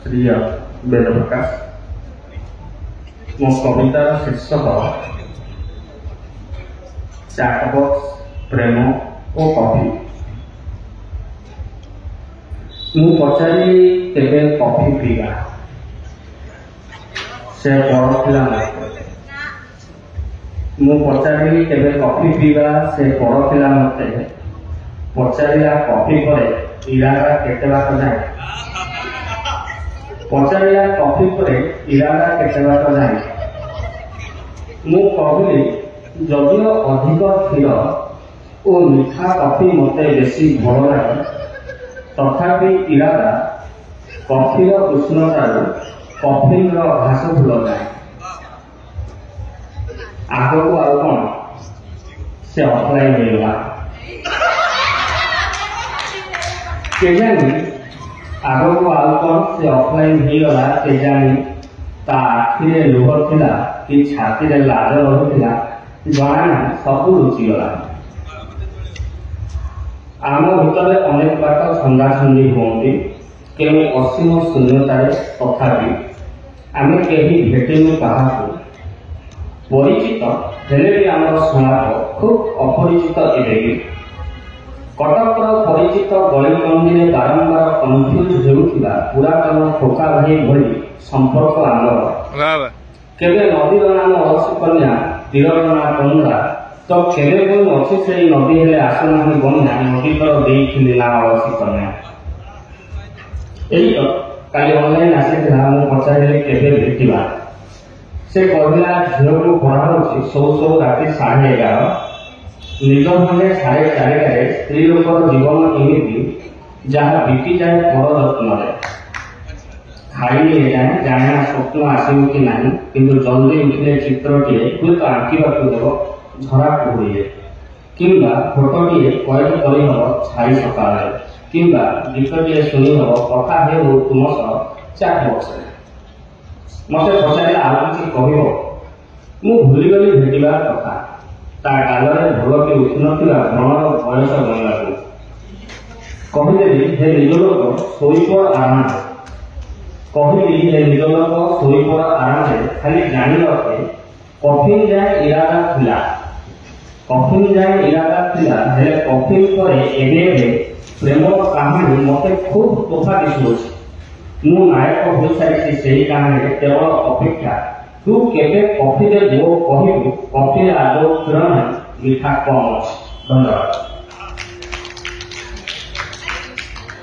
श्री वेद प्रकाश मो कवितार शीर्षक चैटबॉक्स प्रेम और कॉफी। मु पचारि केबे कॉफी पीवा से बड़ पिला मु पचारि केबे कॉफी पीवा से बड़ पिला मते पचारिया कॉफी पर इरादा केते बात जाए पचारिया कॉफी पर इरादा केते बात जाए मु कहली जदिओ अधिक क्षीर और मीठा कॉफी मते बेसी भल लगे तथापि इरादा कॉफीर उष्णतार कॉफीर घास फूल जाए आगक आउ कौन से अप्लाई मिलवा केजानी आगक आउ कौन से अप्लाई होगा केजानी ता आखिरे लुह थिला कि छाती रे लाज रहुथिला जाना सब रुचिगला। आम भीतर अनेक बात छंदा छंदी होती केवल असीम शून्यतार तथापि आम कहीं भेटनु क्या परिचित हेले भी आम समाज खूब अपरिचित एवं कटकर परिचित गलीकंदी में बारंबार कन्फ्यूज होता पुरातन ठोका भाई भली संपर्क आमर केवे नदीर नाम अरसी कन्या तीरर ना कंदा तो केवे कोई अच्छी से नदी हेले आसना बन्या नदी तर देइथिली ना अरसी कन्या एई काली ऑनलाइन आसीथिला मु पचारिले केवे भेटिबा से कहला झियो को पढ़ा होछि सौ राति 11:30 निज भागे 4:30 स्त्री लोकर जीवन एमिति जहाँ बीती जाए पर रत्न खाई जाए जाना स्वप्न आसो कि ना किंतु जल्दी उठिले चित्रटे हुए तो आंकिबाकू देव झरा हुए किंबा फोटोटे कैद करहब छाई सकाले किंबा गीतटे शुणी हम कथा हो तुम सह चैट बॉक्स मत पचारे आउ कि कह मु भूलीगली भेटार कथा ता गालरे भल कि उठी नाला भ्रमण बयस गणला कहदेली हे निज लोक शोपड़ आराम कहली हे निज लोक शोपड़ आराम खाली जान रखे कफिन जाए इरादा थिला कफिन जाए इरादा थिला हेले कफिन पर एबे प्रेम कहानी मते खूब तोफा दिशुछि मु नायक हो सारी से कहानी केवल अपेक्षा तू केबे कॉफी दे वो कहबू कॉफी आदो क्षीर मीठा कम अच्छे। धन्यवाद।